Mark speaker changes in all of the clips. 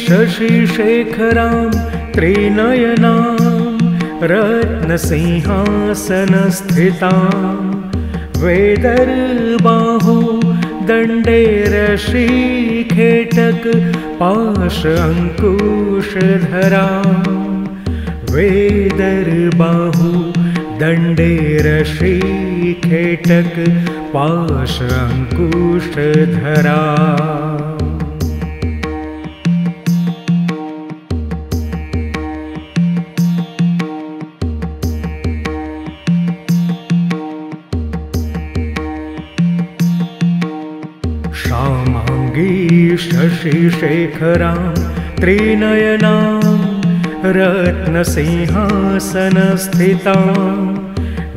Speaker 1: शशिशेखरां त्रिनयनां रत्नसिंहासनस्थितां वेदर्बाहु दण्डेरशीखेटक पाश अंकुशधरां वेदर्बाहु दण्डेरशीखेटक पाश अंकुशधरां श्यामांगी शशिशेखरां त्रिनयनां रत्नसिंहासनस्थितां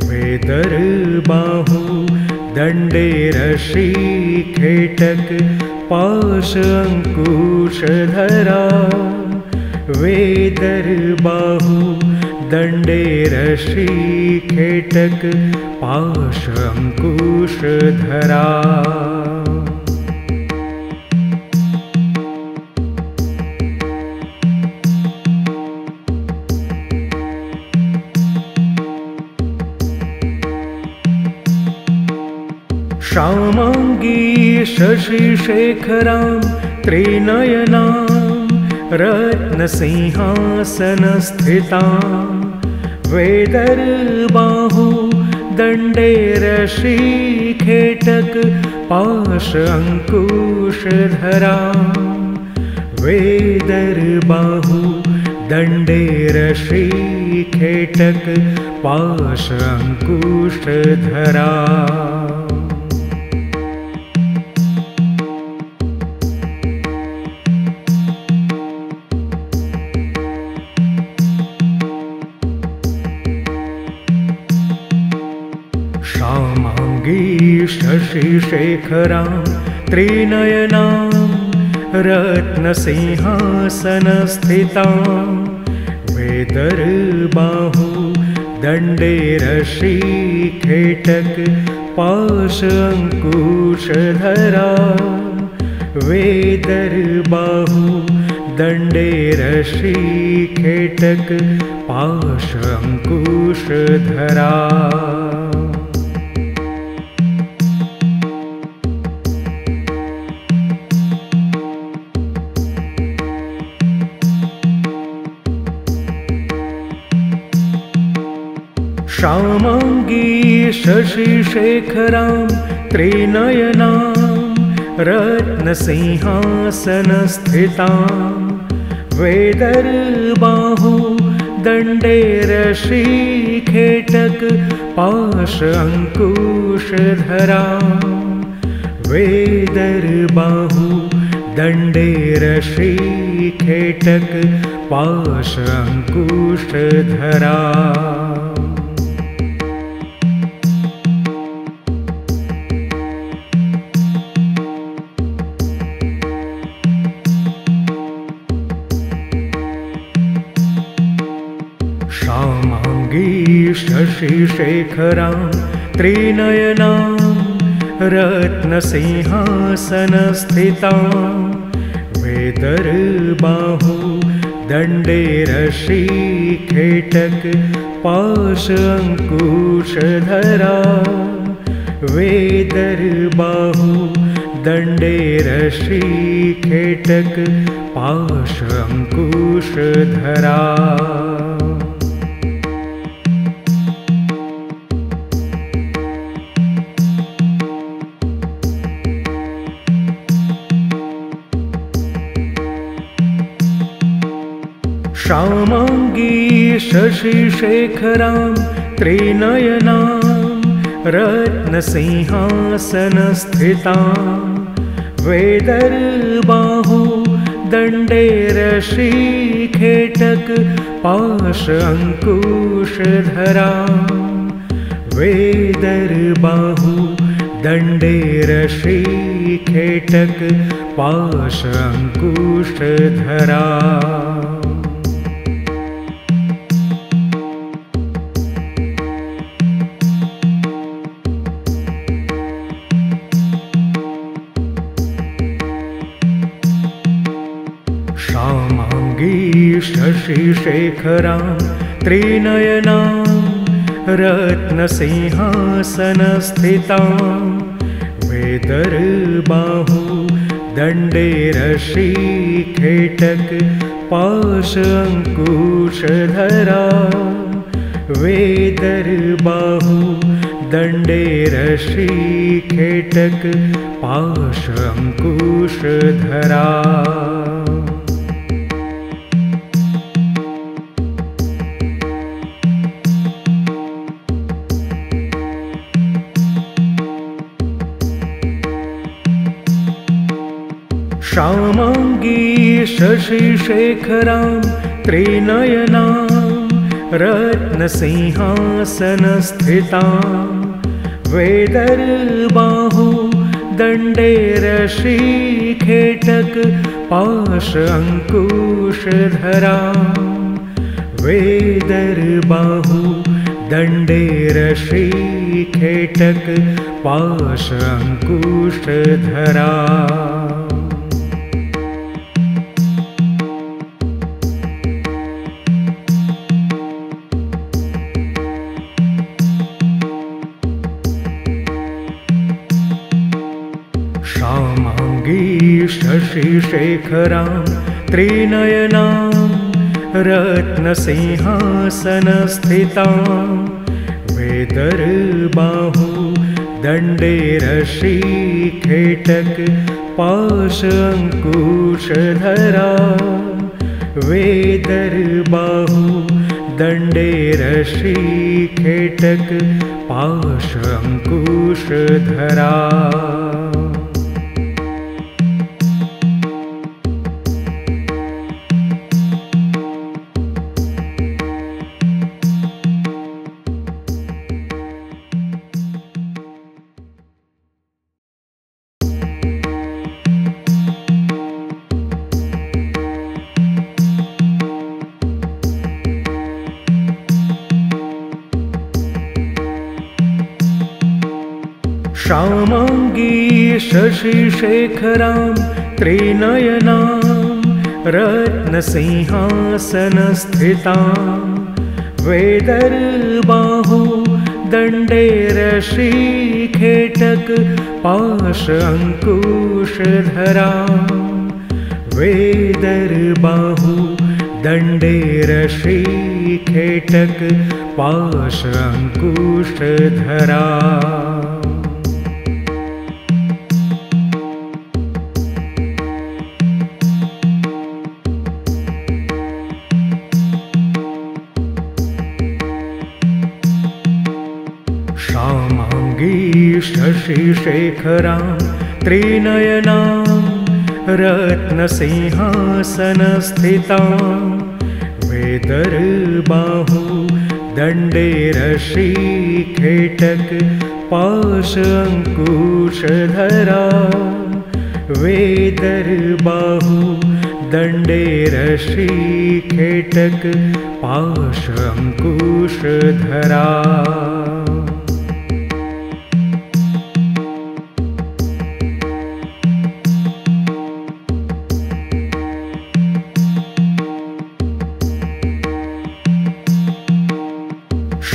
Speaker 1: वेदर्बाहु दण्डेरशीखेटक पाश अंकुशधरां वेदर्बाहु दण्डेरशीखेटक पाश अंकुशधरां श्यामांगी शशिशेखरां त्रिनयनां रत्नसिंहासनस्थितां वेदर्बाहु दण्डेरशीखेटक पाश अंकुशधरां वेदर्बाहु दण्डेरशीखेटक पाश अंकुशधरां श्यामांगी शशिशेखरां त्रिनयनां रत्नसिंहासनस्थितां वेदर्बाहु दण्डेरशीखेटक पाश अंकुशधरां वेदर्बाहु दण्डेरशीखेटक पाश अंकुशधरां श्यामांगी शशिशेखरां त्रिनयनां रत्नसिंहासनस्थितां वेदर्बाहु दण्डेरशीखेटक पाश अंकुशधरां वेदर्बाहु दण्डेरशीखेटक पाश अंकुशधरां श्यामांगी शशिशेखरां त्रिनयनां रत्नसिंहासनस्थितां वेदर्बाहु दण्डेरशीखेटक पाश अंकुशधरां वेदर्बाहु दण्डेरशीखेटक पाश अंकुशधरां श्यामांगी शशिशेखरां त्रिनयनां रत्नसिंहासनस्थितां वेदर्बाहु दण्डेरशीखेटक पाश अंकुशधरां वेदर्बाहु दण्डेरशीखेटक पाश अंकुशधरां श्यामाङ्गी शशिशेखरां त्रिनयनां रत्नसिंहासनस्थितां वेदर्बाहु दण्डे रशीखेटक पाशाङ्कुशधरा वेदर्बाहु दण्डे रशीखेटक पाशाङ्कुशधरा श्यामाङ्गी शशिशेखरां त्रिनयनां रत्नसिंहासनस्थितां वेदर्बाहु दण्डे रशीखेटक पाशाङ्कुशधरा वेदर्बाहु दण्डे रशीखेटक पाशाङ्कुशधरा श्यामाङ्गी शशिशेखरां त्रिनयनां रत्नसिंहासनस्थितां वेदर्बाहु दण्डे रशीखेटक पाशाङ्कुशधरा वेदर्बाहु दण्डे रशीखेटक पाशाङ्कुशधरा श्यामाङ्गी शशिशेखरां त्रिनयनां रत्नसिंहासनस्थितां वेदर्बाहु दण्डे रशीखेटक पाशाङ्कुशधरा वेदर्बाहु दण्डे रशीखेटक पाशाङ्कुशधरा श्यामाङ्गी शशिशेखरां त्रिनयनां रत्नसिंहासनस्थितां वेदर्बाहु दण्डे रशीखेटक पाशाङ्कुशधरा वेदर्बाहु दण्डे रशीखेटक पाशाङ्कुशधरा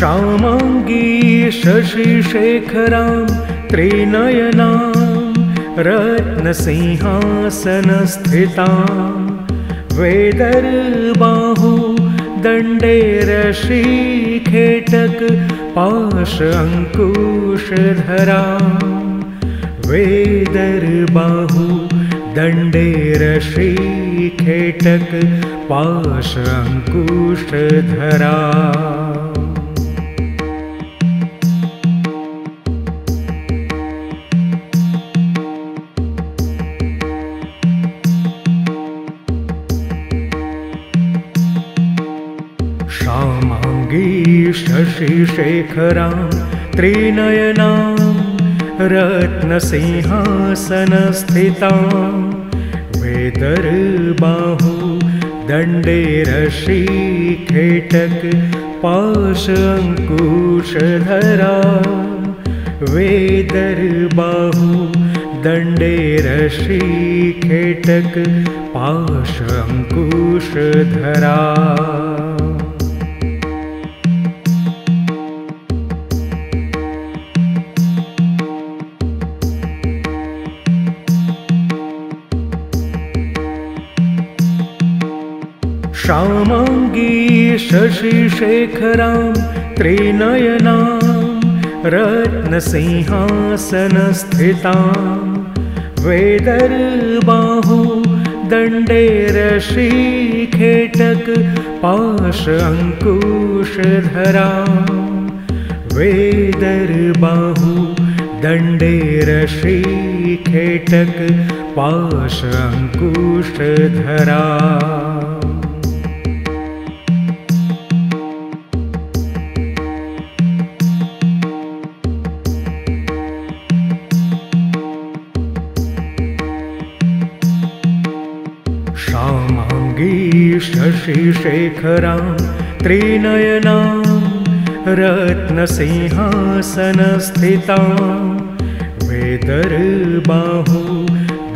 Speaker 1: श्यामाङ्गी शशिशेखरां त्रिनयनां रत्नसिंहासनस्थितां वेदर्बाहु दण्डे रशीखेटक पाशाङ्कुशधरा वेदर्बाहु दण्डे रशीखेटक पाशाङ्कुशधरा श्यामाङ्गी शशिशेखरां त्रिनयनां रत्नसिंहासनस्थितां वेदर्बाहु दण्डे रशीखेटक पाशाङ्कुशधरा वेदर्बाहु दण्डे रशीखेटक पाश अंकुशधरा श्यामांगी शशिशेखरां त्रिनयनां रत्नसिंहासनस्थितां वेदर्बाहु दण्डे रशीखेटक पाश अंकुशधरां वेदर्बाहु दण्डे रशीखेटक पाश अंकुशधरा श्यामांगी शशिशेखरां त्रिनयनां रत्नसिंहासनस्थितां वेदर्बाहु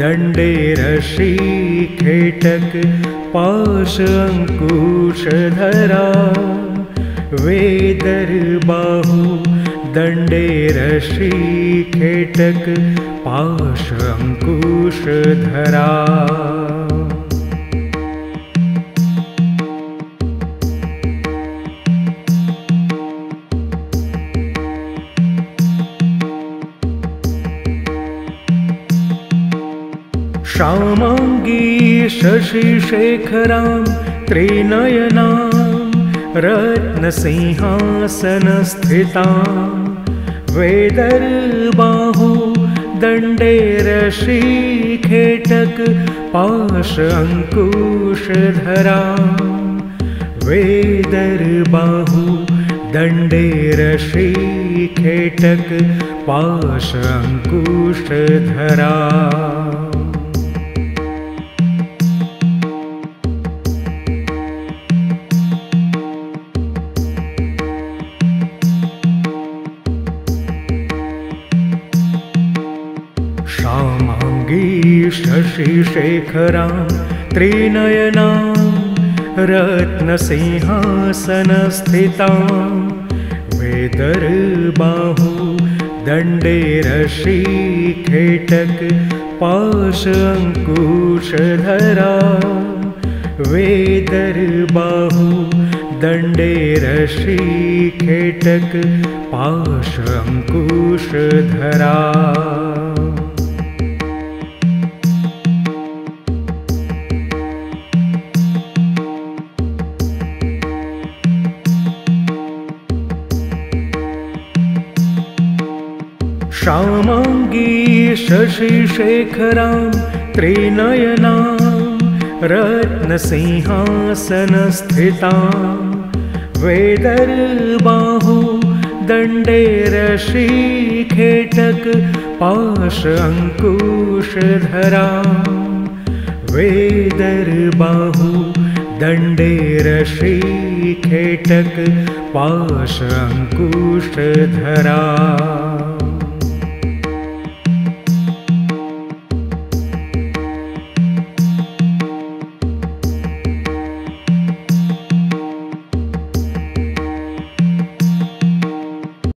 Speaker 1: दण्डे रशीखेटक पाश अंकुशधरा वेदर्बाहु दण्डे रशीखेटक पाश अंकुशधरा श्यामांगी शशिशेखरां त्रिनयनां रत्नसिंहासनस्थितां वेदर्बाहु दण्डे रशीखेटक पाश अंकुशधरा वेदर्बाहु दण्डे रशीखेटक पाश अंकुशधरा श्यामांगी शशिशेखरां त्रिनयनां रत्नसिंहासनस्थितां वेदर्बाहु दण्डे रशीखेटक पाश अंकुशधरा वेदर्बाहु दण्डे रशीखेटक पाश अंकुशधरा श्यामांगी शशिशेखरां त्रिनयनां रत्नसिंहासनस्थितां वेदर्बाहु दण्डे रशीखेटक पाश अंकुशधरा वेदर्बाहु दण्डे रशीखेटक पाश अंकुशधरा